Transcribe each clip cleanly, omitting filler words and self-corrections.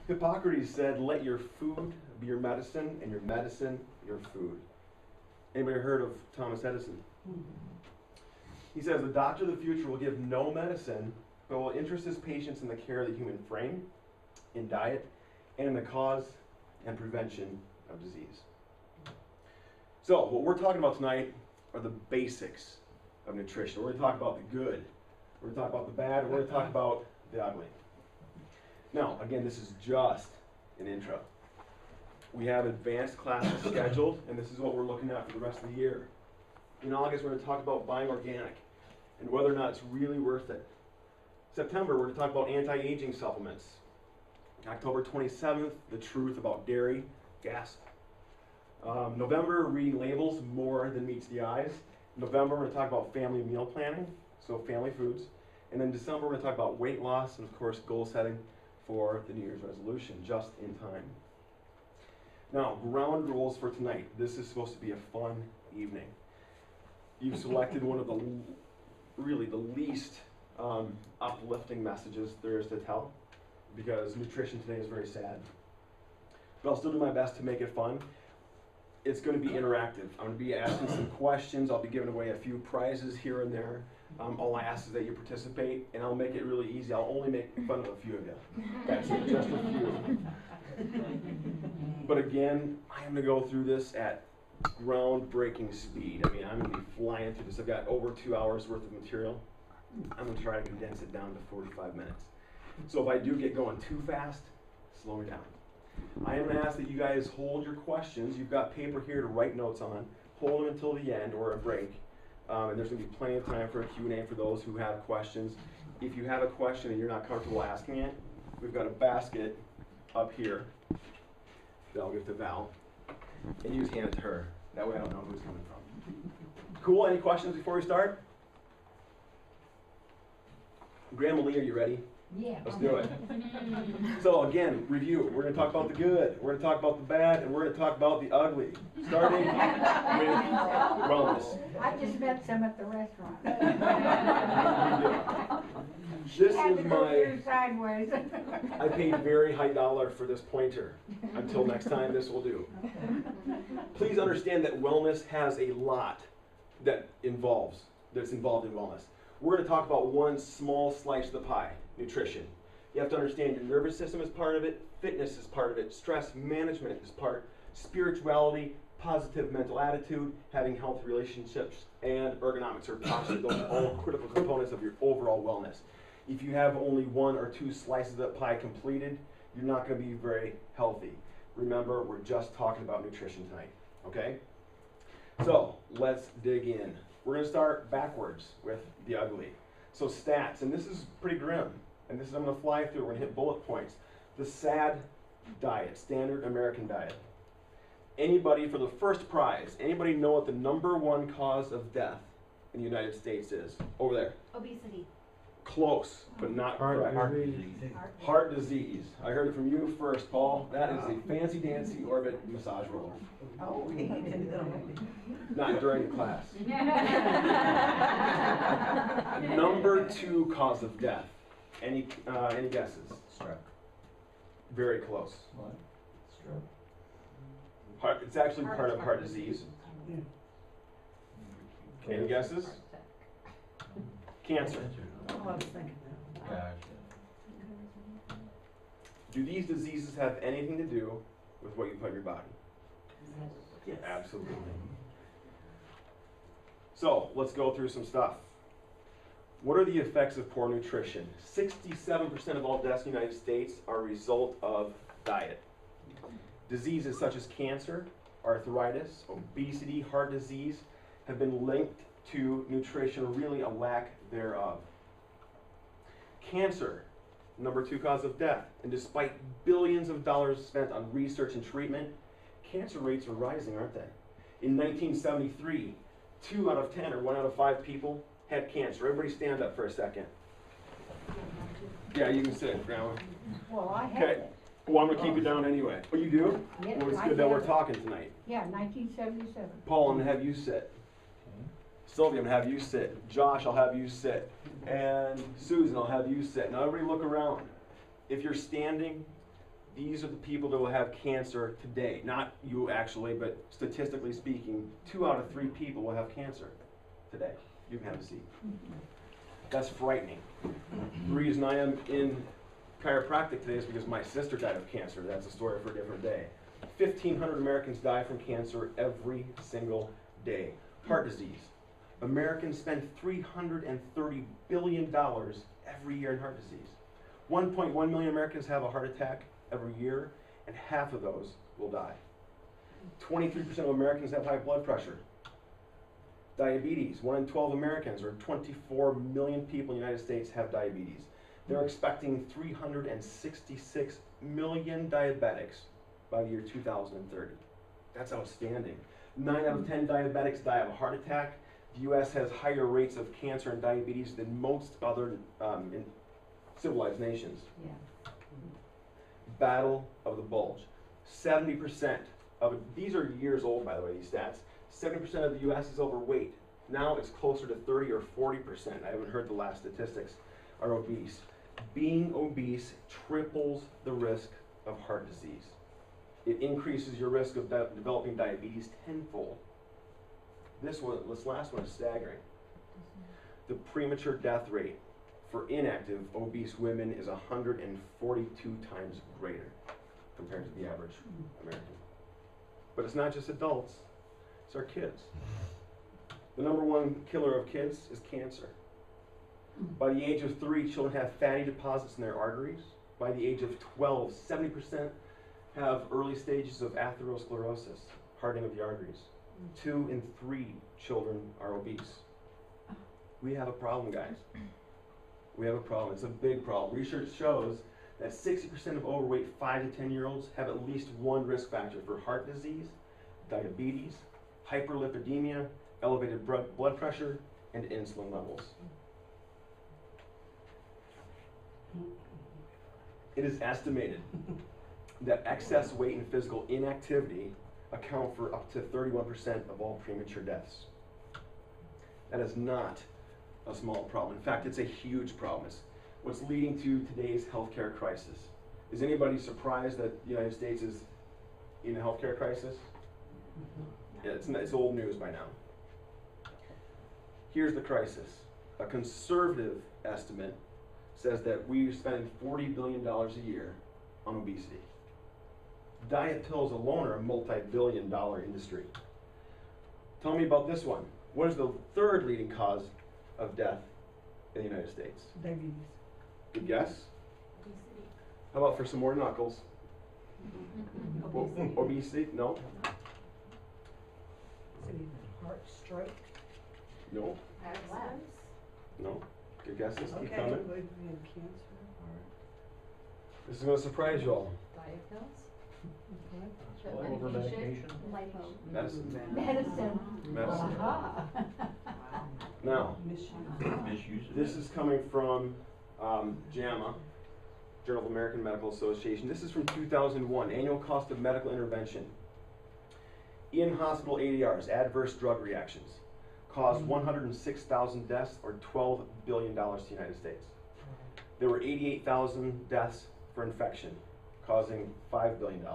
Hippocrates said, let your food be your medicine and your medicine your food. Anybody heard of Thomas Edison? He says, the doctor of the future will give no medicine, but will interest his patients in the care of the human frame, in diet, and in the cause and prevention of disease. So, what we're talking about tonight are the basics of nutrition. We're going to talk about the good, we're going to talk about the bad, and we're going to talk about the ugly. Now, again, this is just an intro. We have advanced classes scheduled, and this is what we're looking at for the rest of the year. In August, we're going to talk about buying organic and whether or not it's really worth it. September, we're going to talk about anti-aging supplements. October 27th, the truth about dairy, gas. November, reading labels more than meets the eyes. November, we're going to talk about family meal planning, so family foods. And then December, we're going to talk about weight loss and, of course, goal setting for the New Year's resolution, just in time. Now, ground rules for tonight. This is supposed to be a fun evening. You've selected one of the really the least uplifting messages there is to tell, because nutrition today is very sad. But I'll still do my best to make it fun. It's going to be interactive. I'm going to be asking some questions. I'll be giving away a few prizes here and there. All I ask is that you participate, and I'll make it really easy. I'll only make fun of a few of you. That's it, just a few. But again, I am going to go through this at groundbreaking speed. I mean, I'm going to be flying through this. I've got over 2 hours worth of material. I'm going to try to condense it down to 45 minutes. So if I do get going too fast, slow me down. I am going to ask that you guys hold your questions. You've got paper here to write notes on. Hold them until the end or a break. And there's going to be plenty of time for a Q&A for those who have questions. If you have a question and you're not comfortable asking it, we've got a basket up here that I'll give to Val. And you just hand it to her. That way I don't know who it's coming from. Cool? Any questions before we start? Grandma Lee, are you ready? Yeah. Let's do it. So again, review. We're going to talk about the good, we're going to talk about the bad, and we're going to talk about the ugly. Starting with wellness. I just met some at the restaurant. This is my sideways. I paid very high dollar for this pointer. Until next time, this will do. Please understand that wellness has a lot that's involved in wellness. We're going to talk about one small slice of the pie, nutrition. You have to understand your nervous system is part of it, fitness is part of it, stress management is part, spirituality, positive mental attitude, having healthy relationships, and ergonomics or posture. Those are all critical components of your overall wellness. If you have only 1 or 2 slices of that pie completed, you're not going to be very healthy. Remember, we're just talking about nutrition tonight, okay? So, let's dig in. We're going to start backwards with the ugly. So stats, and this is pretty grim, and this is I'm going to fly through. We're going to hit bullet points. The S.A.D diet, standard American diet. Anybody, for the first prize, anybody know what the #1 cause of death in the United States is? Over there. Obesity. Close, but not correct. Heart disease. I heard it from you first, Paul. That is a fancy dancy orbit massage roller. Oh, Not during the class. #2 cause of death. Any guesses? Stroke. Very close. What? Stroke. Heart, it's actually part of heart disease. Any guesses? Cancer. I was thinking that. Gotcha. Do these diseases have anything to do with what you put in your body? Yes. Absolutely. So let's go through some stuff. What are the effects of poor nutrition? 67% of all deaths in the United States are a result of diet. Diseases such as cancer, arthritis, obesity, heart disease have been linked to nutrition, or really a lack thereof. Cancer, #2 cause of death. And despite billions of dollars spent on research and treatment, cancer rates are rising, aren't they? In 1973, 2 out of 10 or 1 out of 5 people had cancer. Everybody stand up for a second. Yeah, you can sit, Grandma. Well, I had Okay. it. Well, I'm going to keep you down anyway. Oh, you do? Yeah, Well, it's I good that we're have it. talking tonight. Yeah, 1977. Paul, I'm going to have you sit. Sylvia, I'm going to have you sit. Josh, I'll have you sit. And Susan, I'll have you sit. Now everybody look around. If you're standing, These are the people that will have cancer today. Not you actually, but statistically speaking, 2 out of 3 people will have cancer today. You can have a seat. That's frightening. The reason I am in chiropractic today is because my sister died of cancer. That's a story for a different day. 1,500 Americans die from cancer every single day. Heart disease. Americans spend $330 billion every year in heart disease. 1.1 million Americans have a heart attack every year, and half of those will die. 23% of Americans have high blood pressure. Diabetes, 1 in 12 Americans, or 24 million people in the United States, have diabetes. They're expecting 366 million diabetics by the year 2030. That's outstanding. 9 out of 10 diabetics die of a heart attack. The U.S. has higher rates of cancer and diabetes than most other civilized nations. Yeah. Battle of the bulge. 70% of it, these are years old, by the way, these stats. 70% of the U.S. is overweight. Now it's closer to 30 or 40%. I haven't heard the last statistics. Are obese. Being obese triples the risk of heart disease. It increases your risk of developing diabetes tenfold. This last one is staggering. The premature death rate for inactive obese women is 142 times greater compared to the average American. But it's not just adults, it's our kids. The #1 killer of kids is cancer. By the age of 3, children have fatty deposits in their arteries. By the age of 12, 70% have early stages of atherosclerosis, hardening of the arteries. 2 in 3 children are obese. We have a problem, guys. We have a problem. It's a big problem. Research shows that 60% of overweight 5 to 10-year-olds have at least one risk factor for heart disease, diabetes, hyperlipidemia, elevated blood pressure, and insulin levels. It is estimated that excess weight and physical inactivity account for up to 31% of all premature deaths. That is not a small problem. In fact, it's a huge problem. It's what's leading to today's healthcare crisis. Is anybody surprised that the United States is in a healthcare crisis? Yeah, it's old news by now. Here's the crisis. A conservative estimate says that we spend $40 billion a year on obesity. Diet pills alone are a multi-billion-dollar industry. Tell me about this one. What is the 3rd leading cause of death in the United States? Diabetes. Good guess? Obesity. How about for some more knuckles? Obesity. Obesity? No. Heart, stroke. No. Accidents. No. Good guesses. Keep Okay, coming. we have cancer, heart. This is going to surprise you all. Diet pills. Okay. The Over medication. Lipo. Medicine. Medicine. Medicine. Aha. Now, Misuse of this is coming from JAMA, Journal of American Medical Association. This is from 2001, annual cost of medical intervention. In-hospital ADRs, adverse drug reactions, caused 106,000 deaths or $12 billion to the United States. There were 88,000 deaths for infection, causing $5 billion.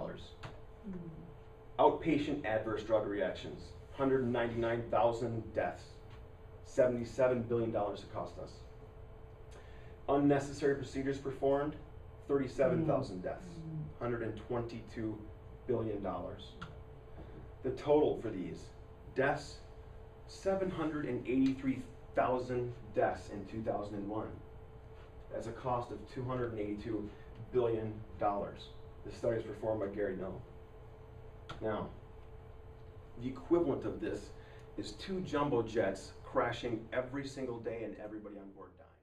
Outpatient adverse drug reactions, 199,000 deaths, $77 billion it cost us. Unnecessary procedures performed, 37,000 deaths, $122 billion. The total for these deaths, 783,000 deaths in 2001. That's a cost of $282 billion. This study is performed by Gary Null. Now, the equivalent of this is 2 jumbo jets crashing every single day and everybody on board dying.